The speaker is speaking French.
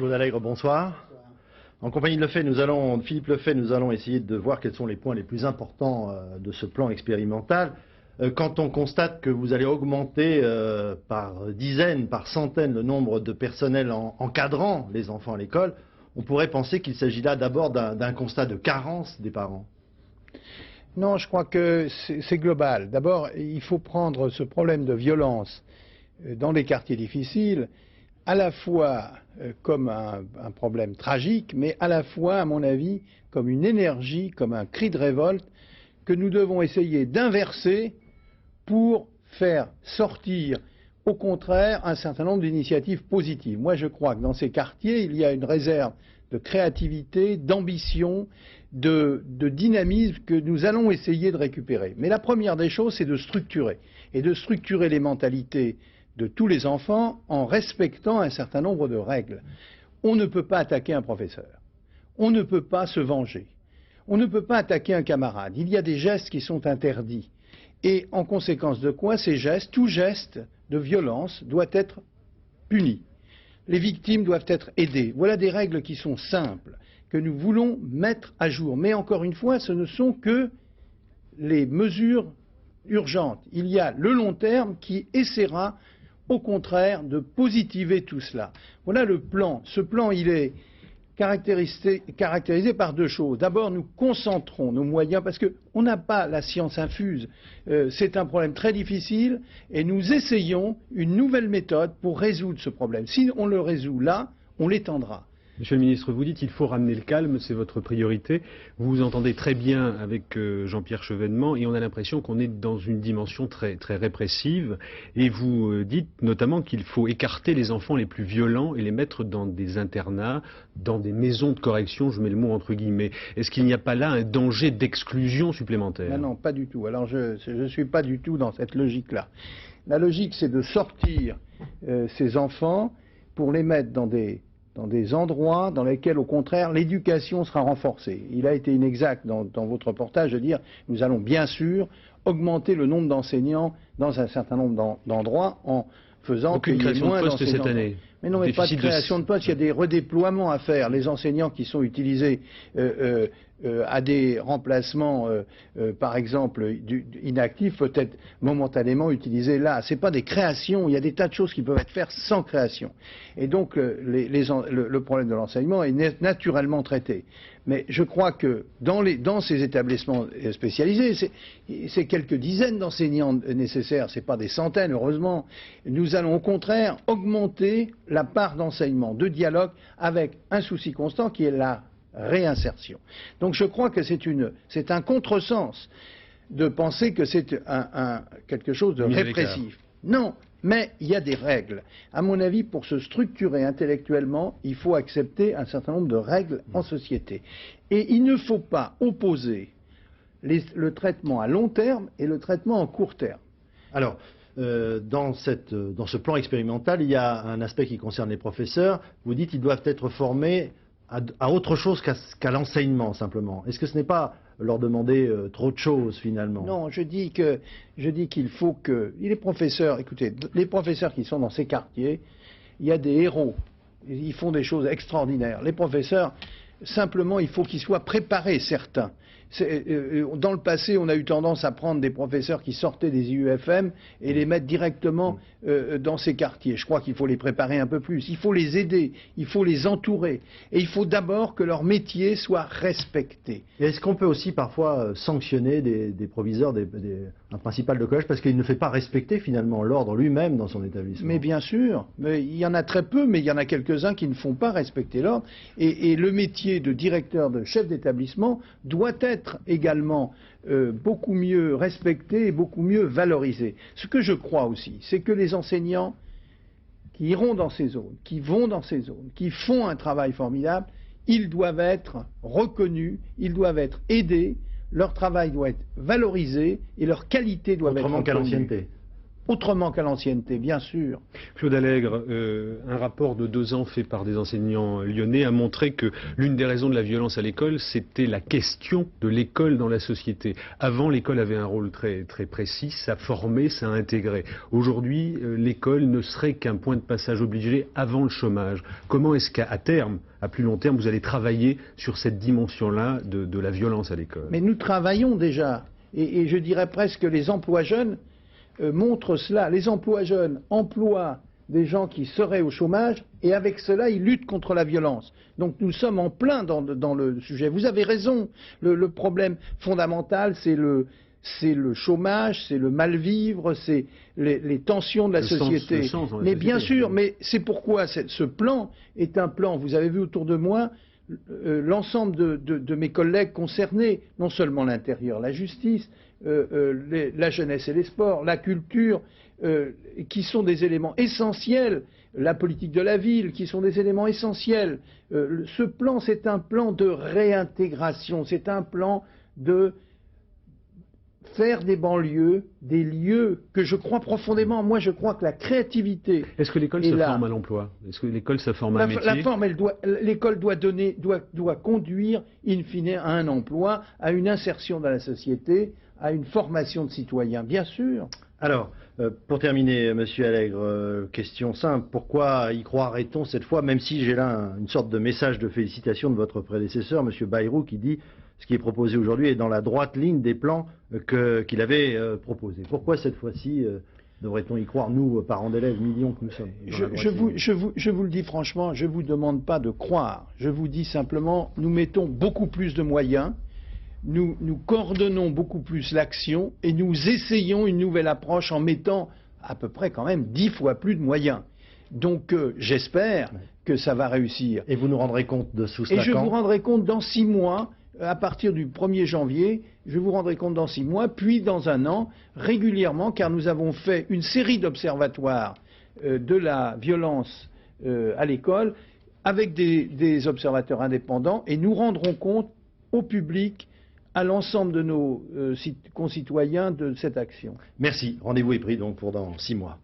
Claude Allègre, bonsoir. En compagnie de Philippe Lefebvre, nous allons essayer de voir quels sont les points les plus importants de ce plan expérimental. Quand on constate que vous allez augmenter par dizaines, par centaines le nombre de personnels encadrant les enfants à l'école, on pourrait penser qu'il s'agit là d'abord d'un constat de carence des parents. Non, je crois que c'est global. D'abord, il faut prendre ce problème de violence dans les quartiers difficiles à la fois comme un problème tragique, mais à la fois, à mon avis, comme une énergie, comme un cri de révolte que nous devons essayer d'inverser pour faire sortir, au contraire, un certain nombre d'initiatives positives. Moi, je crois que dans ces quartiers, il y a une réserve de créativité, d'ambition, de dynamisme que nous allons essayer de récupérer. Mais la première des choses, c'est de structurer, et de structurer les mentalités de tous les enfants en respectant un certain nombre de règles. On ne peut pas attaquer un professeur, on ne peut pas se venger, on ne peut pas attaquer un camarade. Il y a des gestes qui sont interdits. Et en conséquence de quoi, ces gestes, tout geste de violence doit être puni. Les victimes doivent être aidées. Voilà des règles qui sont simples, que nous voulons mettre à jour. Mais encore une fois, ce ne sont que les mesures urgentes. Il y a le long terme qui essaiera, au contraire, de positiver tout cela. Voilà le plan. Ce plan, il est caractérisé par deux choses. D'abord, nous concentrons nos moyens parce qu'on n'a pas la science infuse. C'est un problème très difficile et nous essayons une nouvelle méthode pour résoudre ce problème. Si on le résout là, on l'étendra. Monsieur le ministre, vous dites qu'il faut ramener le calme, c'est votre priorité. Vous vous entendez très bien avec Jean-Pierre Chevènement et on a l'impression qu'on est dans une dimension très, très répressive. Et vous dites notamment qu'il faut écarter les enfants les plus violents et les mettre dans des internats, dans des maisons de correction, je mets le mot entre guillemets. Est-ce qu'il n'y a pas là un danger d'exclusion supplémentaire? Non, pas du tout. Alors je ne suis pas du tout dans cette logique-là. La logique, c'est de sortir ces enfants pour les mettre dans des endroits dans lesquels, au contraire, l'éducation sera renforcée. Il a été inexact dans votre reportage de dire nous allons bien sûr augmenter le nombre d'enseignants dans un certain nombre d'endroits en faisant aucune création de poste cette année. Mais non, mais pas de création de poste, il y a des redéploiements à faire. Les enseignants qui sont utilisés à des remplacements, par exemple, inactifs, peut être momentanément utilisés là. Ce n'est pas des créations, il y a des tas de choses qui peuvent être faites sans création. Et donc, le problème de l'enseignement est naturellement traité. Mais je crois que dans ces établissements spécialisés, c'est quelques dizaines d'enseignants nécessaires, ce n'est pas des centaines, heureusement. Nous allons au contraire augmenter la part d'enseignement, de dialogue, avec un souci constant qui est la réinsertion. Donc je crois que c'est un contresens de penser que c'est quelque chose de répressif. Non, mais il y a des règles. À mon avis, pour se structurer intellectuellement, il faut accepter un certain nombre de règles en société. Et il ne faut pas opposer le traitement à long terme et le traitement en court terme. Alors, dans ce plan expérimental, il y a un aspect qui concerne les professeurs. Vous dites qu'ils doivent être formés à autre chose qu'à l'enseignement, simplement. Est-ce que ce n'est pas leur demander trop de choses, finalement? Non, je dis qu'il faut que... Les professeurs, écoutez, les professeurs qui sont dans ces quartiers, il y a des héros. Ils font des choses extraordinaires. Les professeurs, simplement, il faut qu'ils soient préparés, certains. Dans le passé, on a eu tendance à prendre des professeurs qui sortaient des IUFM et les mettre directement dans ces quartiers. Je crois qu'il faut les préparer un peu plus. Il faut les aider, il faut les entourer. Et il faut d'abord que leur métier soit respecté. Est-ce qu'on peut aussi parfois sanctionner des proviseurs, un principal de collège, parce qu'il ne fait pas respecter finalement l'ordre lui-même dans son établissement? Mais bien sûr, mais il y en a très peu, mais il y en a quelques-uns qui ne font pas respecter l'ordre. Et le métier de directeur, de chef d'établissement doit être également beaucoup mieux respecté et beaucoup mieux valorisé. Ce que je crois aussi, c'est que les enseignants qui iront dans ces zones, qui vont dans ces zones, qui font un travail formidable, ils doivent être reconnus, ils doivent être aidés, leur travail doit être valorisé et leur qualité doit être reconnue. Autrement qu'à l'ancienneté. autrement qu'à l'ancienneté, bien sûr. Claude Allègre, un rapport de 2 ans fait par des enseignants lyonnais a montré que l'une des raisons de la violence à l'école, c'était la question de l'école dans la société. Avant, l'école avait un rôle très, très précis, ça formait, ça intégrait. Aujourd'hui, l'école ne serait qu'un point de passage obligé avant le chômage. Comment est-ce qu'à terme, à plus long terme, vous allez travailler sur cette dimension-là de la violence à l'école? Mais nous travaillons déjà, et je dirais presque que les emplois jeunes montre cela. Les emplois jeunes emploient des gens qui seraient au chômage et avec cela, ils luttent contre la violence. Donc nous sommes en plein dans le sujet. Vous avez raison. Le problème fondamental, c'est le chômage, c'est le mal-vivre, c'est les tensions de la société. Mais bien sûr, mais c'est pourquoi ce plan est un plan. Vous avez vu autour de moi l'ensemble de mes collègues concernés, non seulement l'intérieur, la justice, la jeunesse et les sports, la culture, qui sont des éléments essentiels, la politique de la ville, qui sont des éléments essentiels. Ce plan, c'est un plan de réintégration, c'est un plan de faire des banlieues, des lieux que je crois profondément. Moi, je crois que la créativité... Est-ce que l'école se forme à l'emploi? Est-ce que l'école se forme à un métier? L'école doit conduire, in fine, à un emploi, à une insertion dans la société, à une formation de citoyens, bien sûr. Alors, pour terminer, Monsieur Allègre, question simple, pourquoi y croirait-on cette fois, même si j'ai là une sorte de message de félicitation de votre prédécesseur, Monsieur Bayrou, qui dit ce qui est proposé aujourd'hui est dans la droite ligne des plans qu'il avait proposés. Pourquoi cette fois-ci devrait-on y croire, nous, parents d'élèves, millions que nous sommes? Je vous le dis franchement, je ne vous demande pas de croire. Je vous dis simplement, nous mettons beaucoup plus de moyens, nous coordonnons beaucoup plus l'action et nous essayons une nouvelle approche en mettant à peu près quand même 10 fois plus de moyens. Donc j'espère que ça va réussir. Et vous nous rendrez compte de tout cela? Et je vous rendrai compte dans 6 mois, à partir du 1er janvier, je vous rendrai compte dans 6 mois, puis dans 1 an, régulièrement, car nous avons fait une série d'observatoires de la violence à l'école, avec des observateurs indépendants, et nous rendrons compte au public, à l'ensemble de nos concitoyens, de cette action. Merci. Rendez-vous est pris donc pour dans 6 mois.